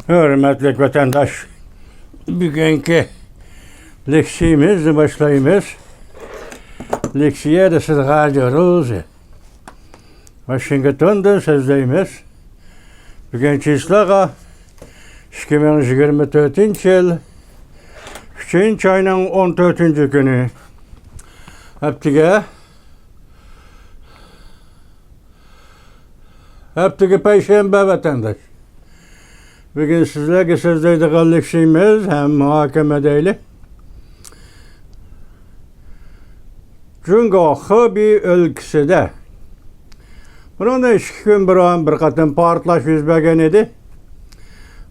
Hürmetli vatandaş, bugünkü leksiyimizi başlayımız. Leksiye de sizga ediyoruz. Washington'dan sözleyimiz. Bugünkü islağa 2024 yıl 3. ayının 14. günü. Heptiki Perşembe vatandaş. Bugün sizlerle sözleydiğimiz leksiyimiz hem muhakemedeyli. Cungo Xinjiang ülkesinde bunun da 2 gün bir katın partlaş yüz bergen idi.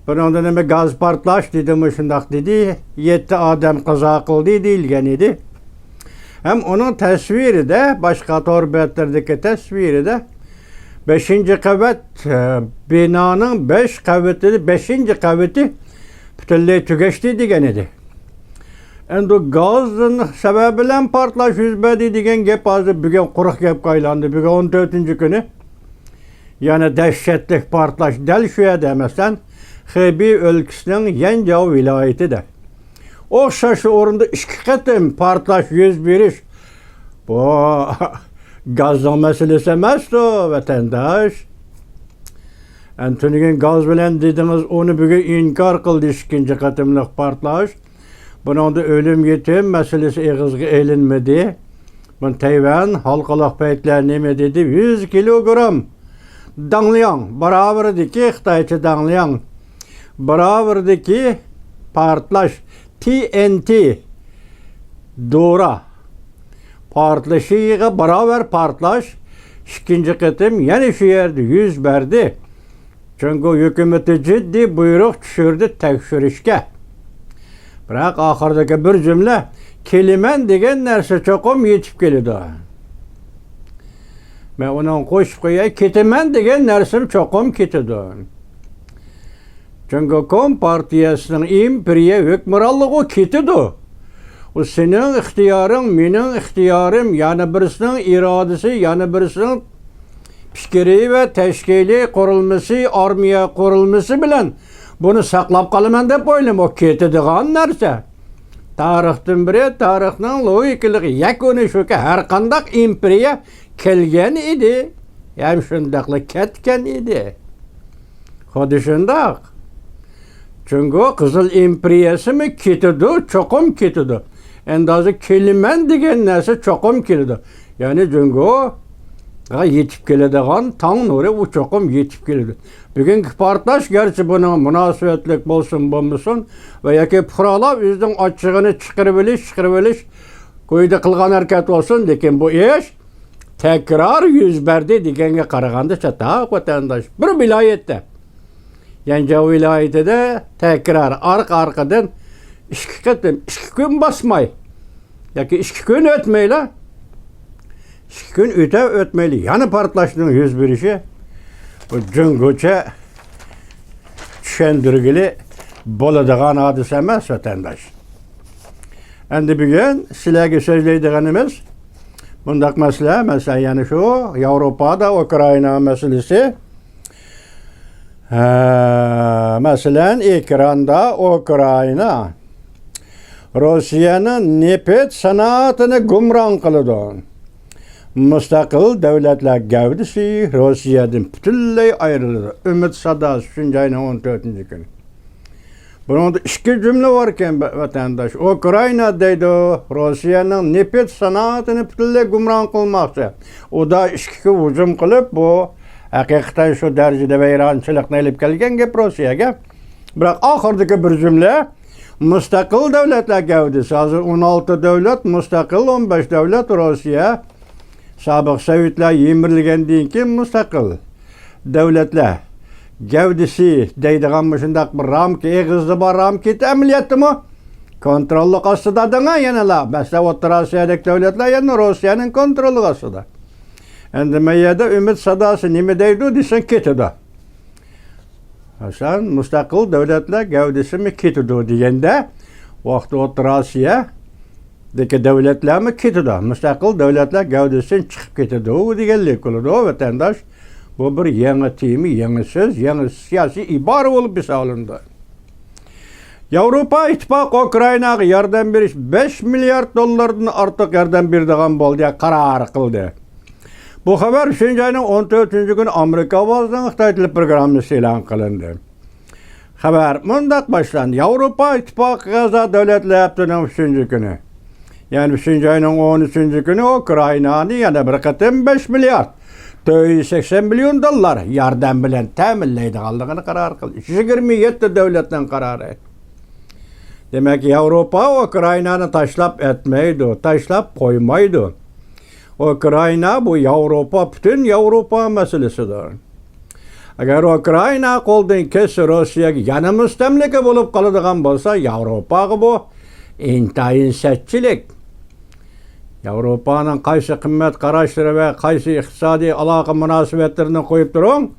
Bunun da neme gaz partlaş dedim şundaq dedi. 7 adam qaza qıldı deyilgen idi. Hem onun təsviri de başka torbetlerdeki təsviri de 5. kavet binanın 5 kaveti 5. kaveti bütünlüğü tükeşti degen idi. Endi gazın sebebiyle partlaş yüz berdi degen gep azı bugün quruq gep qaylandı. Bugün 14. günü. Yani dehşetlik partlaş del şu demesen Xinjiang ülkesinin Yanjiao vilayeti de. Oxşaşı orunda 2 katım partlaş yüz beriş. Bu gazdan meselesi emas o vatandaş. Antonigen gaz bilen dediniz onu bugün inkar kıldı 2. katımlık partlaş. Bunun da ölüm yetim meselesi eğizge elinmedi. Bunu Tayvan halkalık beytler neme dedi? 100 kilogram danlayan, beraberindeki Xitayçı danlayan, beraberindeki partlaş TNT doğru partlaşıyla beraber partlaş 2. katım yani şu yerde yüz verdi. Çünkü hükümeti ciddi buyruk düşürdü tekşürüşke. Bırak ahırdaki bir cümle kelimen degen nerse çokum yetip geliyor. Ben onun koşup koyayım ketimen degen nersim çokum ketiyor. Çünkü Kompartiyasının imperiye hükmürallığı ketiyor. O senin ihtiyarın, benim ihtiyarım, yani birisinin iradesi, yani birisinin fikri ve teşkili kurulması, armiya kurulması bilen bunu saklap kalıman dep oylam o ketediğan narsa. Tarixtin biri, tarixnin logikiligi yakuni shuki har qandaq imperiya kelgan idi. Hem shundaqla ketgan idi. Xuddi shundaq. Çünkü o Qizil imperiyasi mi ketidi, cho'qim ketidi. Endi hozir keliman degan narsa cho'qim keladi. Yani çünkü o yetip keladigan tong nuri u cho'qim yetip keladi. Bugünkü partlaş gerçi buna münasebetlik bolsun bo'lmasin ve yoki puhralab o'zining ochig'ini chiqirib olish qo'yda qilgan harakat olsun, lekin bu ish tekrar yuz berdi deganga qaraganda chataq vatandaş. Bir viloyatda Yanjiao viloyatida tekrar arqadan 2 gün basmay yoki 2 gün o'tmayla 2 gün o'tmayli yana partlaşning yuz berishi bu cungocha tushundirgili bo'ladigan hodisa emas vatandaş. Endi bugun sizlarga so'zlaydiganimiz bundaq masala, masalan yana shu Yevropada Ukraina masalasi. Masalan ekranda Ukraina Rossiyanın nefret sanatını gumron qiladi. Mustaqil davlatlar gavdisi Rossiyadan butunlay ayriladi. Umid sadosi shunday ayning 14 kuni. Bunda 2 cümle varken vatandaş Ukraina deydi Rossiyanın nefret sanatını butunlay gumron qilmoqchi. O da 2 hujum qilib bu haqiqatan shu darajada vayronchilikni olib kelgan gap Rossiyaga. Biroq oxirdagi bir cümle mustaqil davlatlar gavdisi. Hozir 16 davlat mustaqil, 15 davlat Rossiya. Sobiq Sovetlar yemirilgandan keyin mustaqil davlatlar gavdisi deydigan shundaq bir ramka, eg'izda bor ramka amaliyotimi kontrolli ostida danga yanalar. Masalan, O'rta Osiyodagi davlatlar yana Rossiyaning kontrolli ostida. Endi mayada umid sadosi nima deydi desang ketadi. Masalan, mustaqil davlatlar gavdisimi ketadi deganda vaqti O'rta Osiyo deki devletler mi ketidi? Müstakil devletler gavdesinden çıkıp ketidi deganlik bo'ladi vatandaş. Bu bir yeni temi, yeni söz, yeni siyasi ibare olup bisalındı. Avrupa İttifakı Ukraynaga yardım beriş 5 milyar dollardan artık yardım berdigan boldy karar kıldı. Bu haber 3. ayının 14. günü Amerika avazdan Xitay tili programmasi elan kılındı. Haber mundaq başlandı. Avrupa İttifakı Gaza devletlerinin 3. günü. Yani 3. ayının 13. günü Ukrayna'nı yana bir katım 5 milyar 480 milyon dolar yardım bilen təminleydiganlığını karar kıldı. 27 devletten kararı. Demek ki Avrupa Ukrayna'nı taşlap etmeydi, taşlap koymaydı. Ukrayna bu Avrupa, bütün Avrupa meselesidir. Eğer Ukrayna koldan kesse Rusya'ya yana müstemleke bulup kalıdığan bolsa Avrupa bu intayin setçilik. Avrupa'nın kaysi kıymet karaşları ve kaysi iktisadi alaka münasebetlerini koyup durun.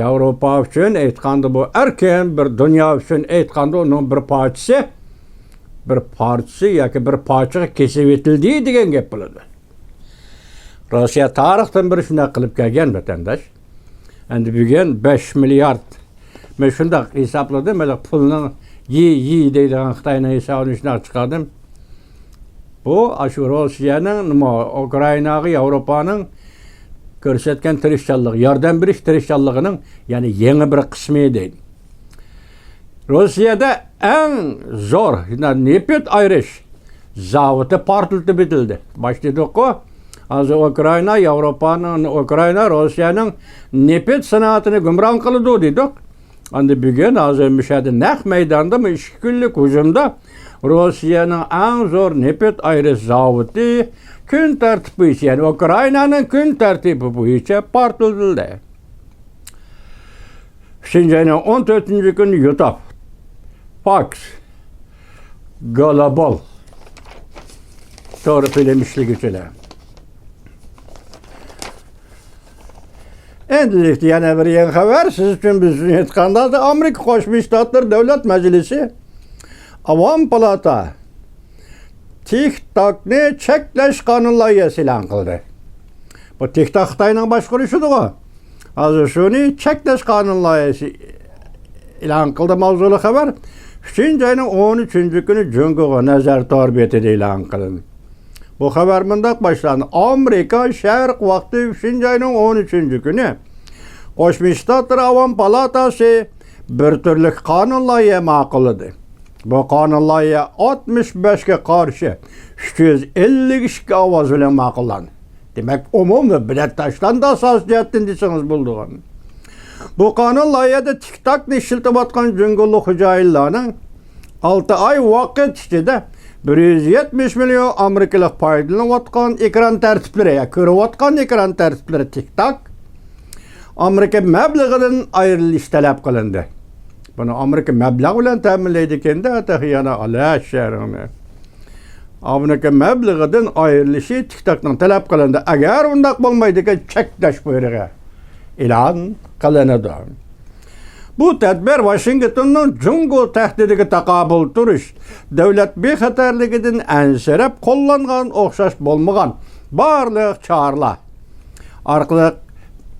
Avrupa üçün eytkandı bu erken bir dünya üçün eytkandı onun bir parçası yoki bir parça kesip etildiği degen gep buladı. Rusya tarixten bir şuna kılıp gelgen vatandaş. Endi bugün 5 milyar. Men şunda hesapladım, öyle pulunun yi deydigan Xitayning hesabını şuna çıkardım. Bu aşı Rusya'nın, Ukrayna'yı, Avrupa'nın görsetken tirişçallığı, yardım beriş tirişçallığının yani yeni bir kısmı değil. Rusya'da en zor, nefret ayrış zavıtı partıltı bitildi. Başladık o. Az Ukrayna, Ukrayna, Rusya'nın nefret sanatını gümran kılıdı dedik. Andi bugün az müşahede nek meydanda mı 2 günlük hücumda Rusya'nın en zor nefret ayrış zavıtı gün tertibi için, yani Ukrayna'nın gün tertibi bu için partıldı. 3. ayının 14. günü YouTube, Fox, Global doğru söylemişlik içine. Endilikte yana bir yeni haber siz için bizim yetkanda da Amerika Koşmuş Ştatları Devlet Meclisi Avam Palata TikTok'ni çekleş kanun layihasi elan kıldı. Bu TikTok Xitayning başkuruşudur o. Hazır şunu çekleş kanun layihasi elan kıldı mavzulu haber. 3. ayının 13. günü Cumhur'a nazar torbiyeti elan kılındı. Bu haber mundaq başlandı. Amerika Şərq vakti 3. ayının 13. günü Koşmuş Ştatları Avam Palatası bir türlük kanun layihasi maquladı. Bu kanun layihasi 65'e karşı 352 avaz ile maqullandı. Demek umumi biletdaşdan da asas cihettin deseniz bulduğun. Bu kanun layihasida TikTok'ni işiltip atkan Cumhurluk hücaylarının 6 ay vakit içinde 170 milyon Amerikalık paydalanıp ekran tertipleri, ya körüp ekran tertipleri TikTok Amerika meblağından ayrılış talep kılındı. Bunu Amerika meblağ bilen teminleydiken de atahiyana ala şerini. Amerika meblağından ayrılışı TikTok'tan talep kılındı. Eğer undaq bolmaydıken çekleş buyruğu elan kılındı. Bu tedbir Washington'un Cumhur tehdidiga takabul turuş, devlet bexatarligidan ensirep kollangan okşaş bolmagan barlık çağrılar arkalı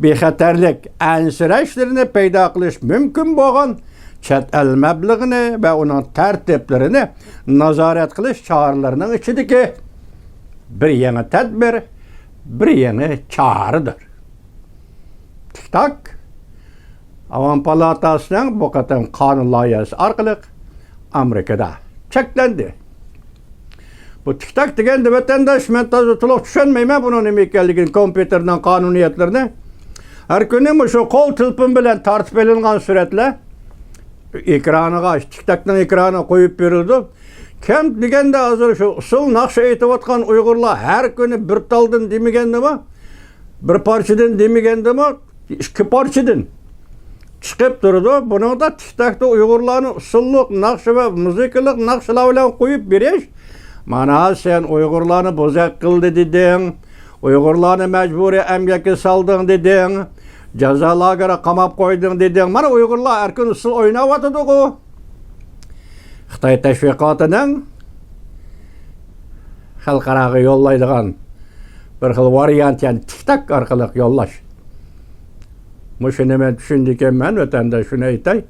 bexatarlik ensireşlerini peyda kılış mümkün boğan chet el meblağını ve onun tertiplerini nazaret kılış çağrılarının içindeki bir yeni tedbir, bir yeni çağrıdır. TikTok Avam Palatası'nın bu kadar kanun layihasi arkalık Amerika'da çeklendi. Bu TikTok degen de vatandaş men toluk düşünmeyme bunun emekelligini, kompüterden kanuniyetlerini. Her günü şu kol tılpın bilen tartip edilen suretle ekranıga, TikTok'tan ekrana koyup verildi. Kim degen de hazır şu usul nakşı eğitip atkan Uygurlar her günü bir taldan demigendi mi? Bir parçadan demigendi mi? 2 parçadan çıkıp durdu. Bunu da TikTok'ta Uygurların usulluk, nakşı ve müzikalik nakşılarla koyup veriş. Mana sen Uygurlarını bozak kıldı dedin. Uygurlarını mecburi emgeke saldın dedin. Cezalara göre kamap koydun dedin. Mana Uygurlar erken usul oynavatıdı o. Xitay teşvikatının halkarağı yollaydıgan bir xil variant yani TikTok arkalık yollaş. Muşunu men düşündüken men vatanda şunu aytay.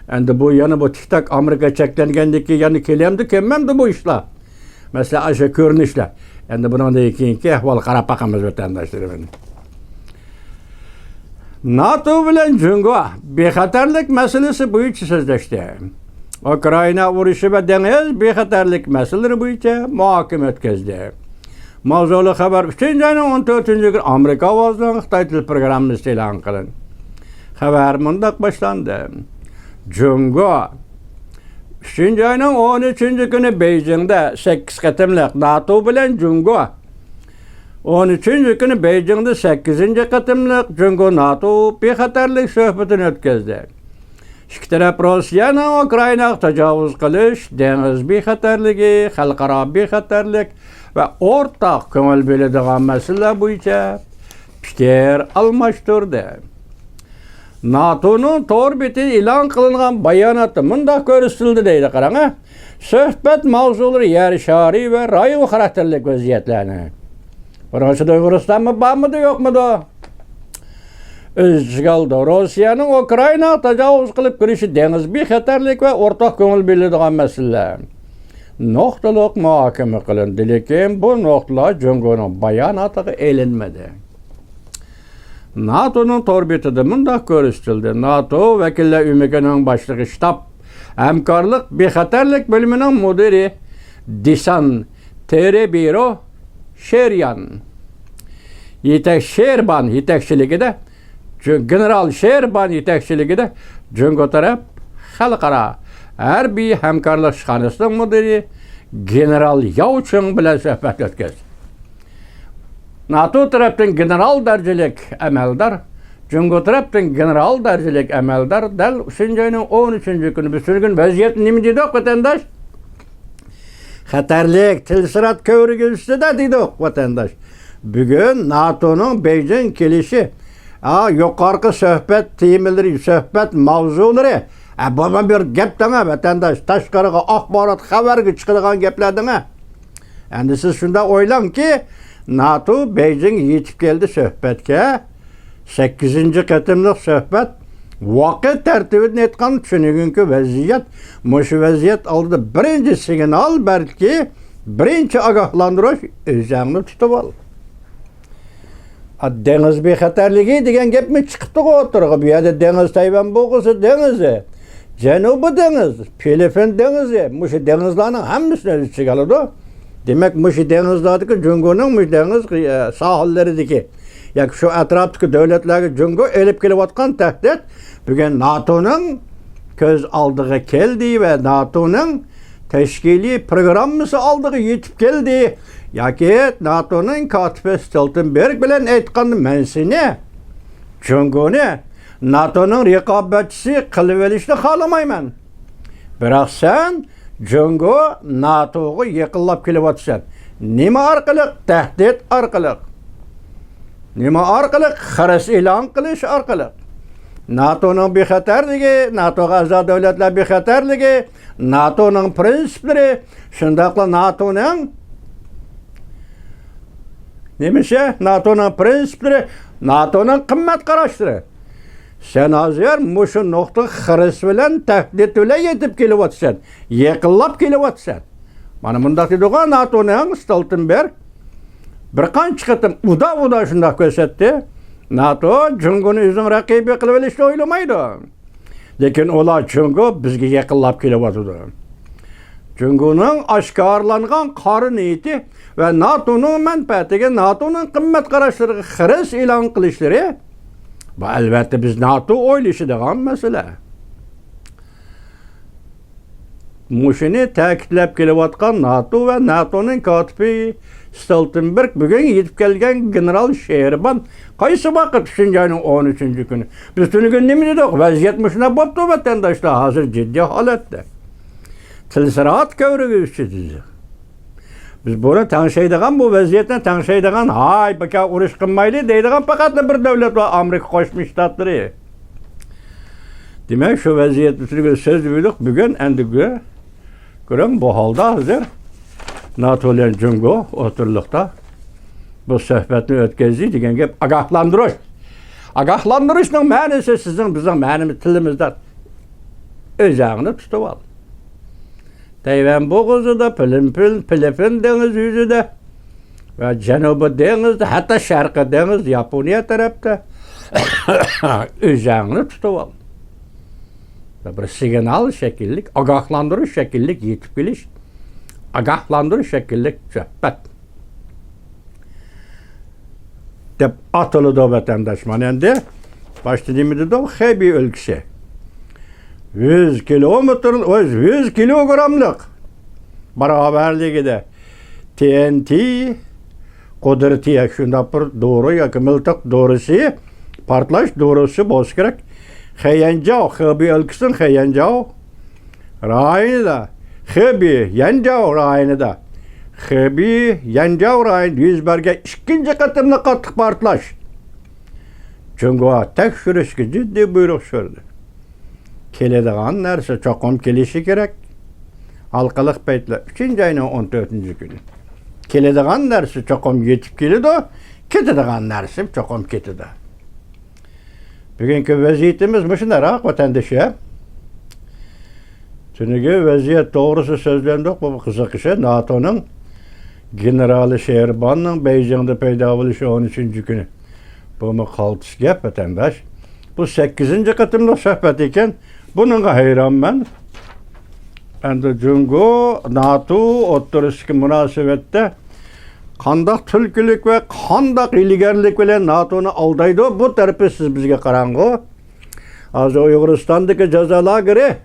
Endi bu yana bu tiktak Amerika çeklengendeki yanı kelemdi kemmemdi bu işler. Mesela aşağı görünüşler. Endi bundan da keyinki ahval qarab baqamiz vatandaşlarım. NATO bilen Jungo bexatarlik meselesi boyunca sözleşti. Ukrayna urushi ve deniz bexatarlik meseleleri boyunca muhokama o'tkazdi. Mavzuli xabar 3-ayning 14-kun Amerika ovozining Xitoy til programmasi e'lon qilindi. Xabar mundaq boshlandi. Jungo 3-ayning 13-kuni Beijingda 8 qatimliq NATO bilan Jungo 13-kuni Beijingda 8 qatimliq Jungo NATO bexatarlik suhbatini o'tkazdi. Ikki taraf Rossiyaning Ukrainaga tajovuz qilish, dengiz bexatarligi, xalqaro bexatarlik va o'rtaq ko'ngil bo'ladigan masalalar bo'yicha fikr almashtirdi. NATO'nun to'rbeti e'lon qilingan bayonoti mundaq ko'rsatildi deydi qarang. Suhbat mavzulari yer shari va rayon xarakterlik vaziyatlarni. Birinchi Uyg'uristonmi bormidi yo'qmidi? O'zgalda Rossiyaning Ukrainaga tajovuz qilib kirishi dengiz bexatarlik va o'rtaq ko'ngil bo'ladigan masalalar. Nuqtaliq muhokama qilindi, lekin bu nuqtalar Jungoning bayonotiga elinmadi. NATO'nun torbetida mundaq ko'rsatildi. NATO vakillar umigining boshlig'i shtab hamkorlik bexatarlik bo'limining mudiri Disan Terebiro Sheryan Sherban yetakchiligida General Sherban yetakchiligida Jungo taraf xalqaro harbiy hamkorlik ishxonasining mudiri General Yauchung bilan suhbat o'tkazdi. NATO tarafdan general darajalik amaldor, Jungo tarafdan general darajalik amaldor dal 3-ayning 13-kuni bitirgan vaziyat nima dedi vatandaş? Xatarlik tilsirat ko'rigi ustida dedi vatandaş. Bugun NATO'ning Beijing kelishi yuqorqi suhbat temaları, suhbat mavzulari bana bir gap dana vatandaş tashqariga axborot xabarga chiqadigan gaplardan. Endi siz shunda o'ylang ki NATO Beijing yetib keldi suhbatga. 8 qatimliq suhbat vaqt tartibini aytgan tushungunki vaziyat, mushu vaziyat oldida birinchi signal balki birinchi ogohlantirish o'zingni tutib ol. Dengiz bexatarligi degan gapmi chiqibdi o'tirg'i. Bu yerda dengiz Tayvan bo'g'isi dengizi, Janubiy dengiz, Filippin dengizi, mushu dengizlarning hammasini o'z ichiga oladi. Demak, mushu dengizlardagi Jungoning mush dengiz sohillaridagi yoki shu atrofdagi davlatlarga Jungo elib kelayotgan tahdid bugun NATO'ning ko'z oldiga keldi va NATO'ning tashkiliy programmasi oldiga yetib keldi. Yoki NATO'ning kotibi Stoltenberg bilan aytgan mansini Jungoni NATO'ning raqobatchisi qilib olishni xohlamayman. Biroq sen Jungo NATO'ga yaqinlab kelyapsan. Nima orqali? Tahdid orqali. Nima orqali? Xaras e'lon qilish orqali. NATO'ning bexatarligi, NATO'ga a'zo davlatlar bexatarligi, NATO'ning prinsiplari, shundaqla NATO'ning Nemişe? NATO'nun prinsipleri, NATO'nun qimmat qarashlari. Sen hozir mushu nuqta xiris bilan tahdid bilan yetib kelyapsan, yaqinlab kelyapsan. Mana bundaq dedigan NATO'ning Stoltenberg bir qancha qatim uda shundaq ko'rsatdi. NATO Jungoni o'zining raqibi qilib olishni o'ylamaydi. Lekin ular Jungo bizga yaqinlab kelyapti. Jungoning oshkorlangan qora niyati ve NATO'nun menfaatiga, NATO'nun qimmat qarashlariga xiris e'lon qilishlari bu albatta biz NATO o'ylashadigan masala. Mushuni ta'kidlab kelayotgan NATO va NATO'ning kotibi Stoltenberg bugun yetib kelgan general Sherban qaysi vaqt 3-ayning 13-kuni. Biz tunugun nima dedik? Vaziyat shuna bo'pti vatandoshlar, hozir jiddiy holatda. Tilsirat ko'rigi ustida. Biz buni tanishadigan, bu vaziyatni tanishadigan, hay baka urush qilmayli deydigan faqat bir davlat va Amerika Qo'shma Shtatlari. Demak, shu vaziyat ustiga so'z berdik. Bugun endiga ko'ring bu holda hozir NATO bilan Jungo o'tirliqda bu suhbatni o'tkazdi degan gap ogohlantirish. Agahlandırışның mənisi sizin bizim mənimiz tilimizdə özağını tutup al. Tayvan boğazı da Filipin deniz yüzü de ve Cenubu deniz de hatta Şarkı deniz Yaponiya tarafta özağını tutup al. Bir signal şekillik, agahlandırış şekillik yetip geliş, agahlandırış şekillik söhbət. Dep atılı da vatandaşman endi başladığımızda da Xebi ülkesi. 100 kilometre, 100 kilogramlık beraberliğinde TNT kudreti şunda bir doğru yakımıltık doğrusu partlaş doğrusu boz gerek. Xeyancao, Xebi ülkesinin Xeyancao rayonunda, Xebi Yancao rayonunda, Xebi Yancao rayonunda yüzberge ikinci katımlı katık partlaş. Çünkü tek sürüşki ciddi buyruk sürdü. Kelediğen nerse çokum kelişi gerek. Halkalık beytle 3. ayının 14. günü. Kelediğen nerse çokum yetip kelidi, ketediğen nerse çokum ketidi. Bugünkü vaziyetimiz bu şundarak vatandaşı. Çünkü vaziyet doğrusu sözlendik bu kızık işe. NATO'nun generali Şehriban'ın Beijing'de peyda oluşu 13. günü. Bu mu kaltıs gep vatandaş. Bu 8. katımda sohbet iken bununla hayran ben. Ben de Cungo, NATO, oturuşki münasebette kandak tülkülük ve kandak iligerlik bilen NATO'nu aldaydı. Bu tarafı siz bizge karangı. Az Uyguristan'daki cezaları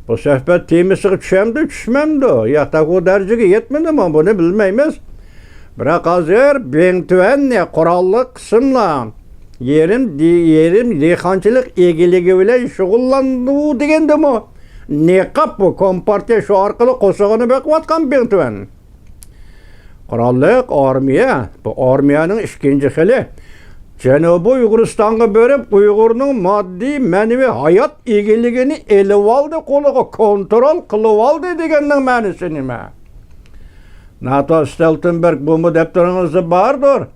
bu sohbet temisi düşemdi, düşmemdi. Ya da o dereceye yetmedi ama bunu bilmeyimiz. Bırak hazır ben tüvenle kurallı kısımla yerim dehqonchilik egiligi bilan shug'ullandu deganda mi? Niqab bu kompartiya shu orqali qo'shig'ini beqiyotgan Bentvan. Qurolli armiya, bu armiyaning ikkinchi xili Janubiy Uyg'uristonga berib, Uyg'urning moddiy, ma'naviy hayot egiligini elib oldi, qo'liga kontrol qilib oldi deganning ma'nosi nima? NATO Stoltenberg bu daftaringizda bordir.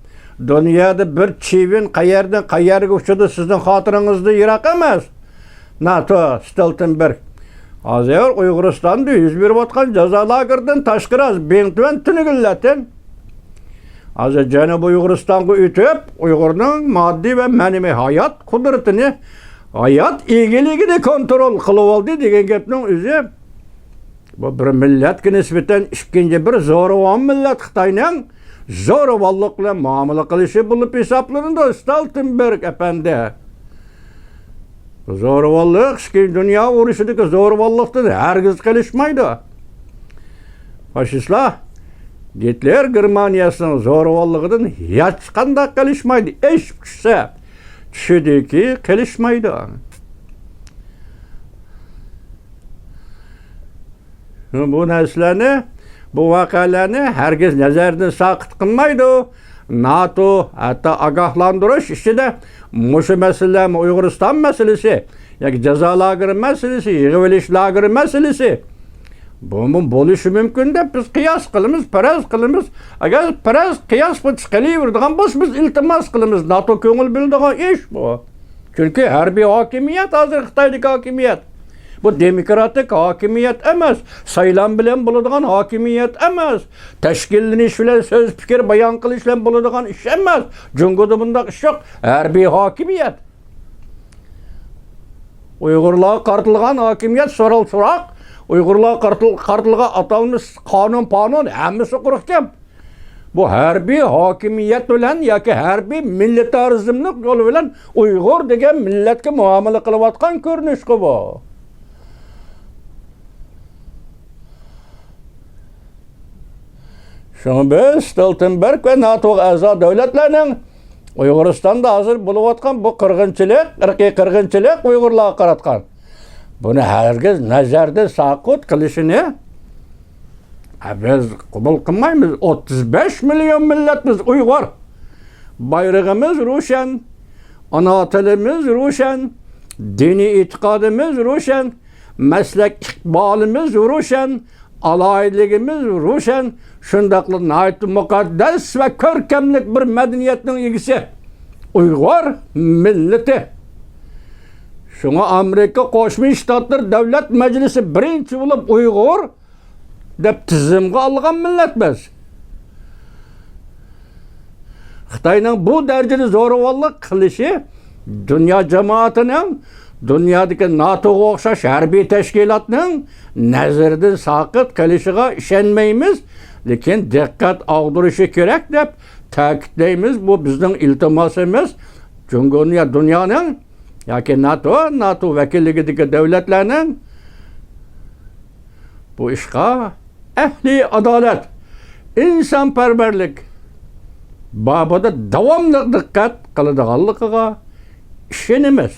Dünyada bir çivin qayerdan qayerga uçudu sizin xotiringizda yiroq emas. NATO Stoltenberg hozir Uyg'uristonda yuz berayotgan jazo lageridan tashqari Bentvan tunigillatin. Hozir Janubiy Uyg'uristonga o'tib, Uyg'urning moddiy va ma'naviy hayot qudratini, hayot egiligini kontrol qilib oldi degan gapning o'zi bu bir millatga nisbatan ikkinchi bir zo'ravon millat Xitoyning zo'ravonlik bilan muomala qilishi bo'lib hisoblanadi Stoltenberg efendi. Zo'ravonlik ikkinchi dunyo urushidagi zo'ravonlikdan hargiz qilishmaydi. Faşistlar Hitler Germaniyasining zo'ravonligidan hech qanday qilishmaydi. Ish tushsa tushidiki qilishmaydi. Bu narsalarni, bu voqealarni hargiz nazardan saqit qilmaydi. NATO hatta agahlandirish ishida mushu masala Uyg'uriston masalasi yoki jazo lageri masalasi, yig'ilish lageri masalasi bu bo'lishi mumkin deb biz qiyos qilamiz, faraz qilamiz. Agar faraz qiyos qilaveradigan bo'lsa biz iltimos qilamiz. NATO ko'ngil biladigan ish bu. Chunki harbiy hokimiyat hozir Xitoydagi hokimiyat. Bu demokratik hokimiyat emas, saylan bilan bo'ladigan hokimiyat emas, tashkillanish bilan so'z fikr bayon qilish bilan bo'ladigan ish emas. Jungoda bunday ish yo'q, harbiy hokimiyat. Uyg'urlar qartilgan hokimiyat so'roq, Uyg'urlar qartilgan atalmış qonun hammasi quruqcham. Bu harbiy hokimiyat bilan yoki harbiy militarizmlik yo'li bilan Uyg'ur degan millatga muomala qilayotgan ko'rinish bu. Şunu biz Stoltenberg ve NATO a'zo davlatlarning Uyg'uristonda hozir bo'layotgan bu qirg'inchilik, irqiy qirg'inchilik Uyg'urlarga qaratgan. Buni hargiz nazarda saqit qilishini biz qabul qilmaymiz. 35 milyon millatimiz Uyg'ur. Bayrog'imiz ro'shan, ana tilimiz ro'shan, diniy e'tiqodimiz ro'shan, maslak iqbolimiz ro'shan, alayligimiz ro'shan, shundaqli muqaddas va ko'rkamlik bir madaniyatning egisi. Uyghur milleti. Şuna Amerika Qo'shma Shtatlar Davlat Majlisi birinchi bo'lib Uyg'ur deb tizimga olgan millatmiz. Xitoyning bu darajada zo'ravonlik qilishi dunyo jamoatining, dunyodagi NATO'ga o'xshash harbiy tashkilotning nazardan soqit qilishiga ishonmaymiz, lekin diqqat og'dirishi kerak deb ta'kidlaymiz. Bu bizning iltimosimiz. Dunyoning yoki NATO vakilligidagi davlatlarning bu ishga ahli adolat, insonparvarlik babida davomli diqqat qiladiganligiga ishonamiz.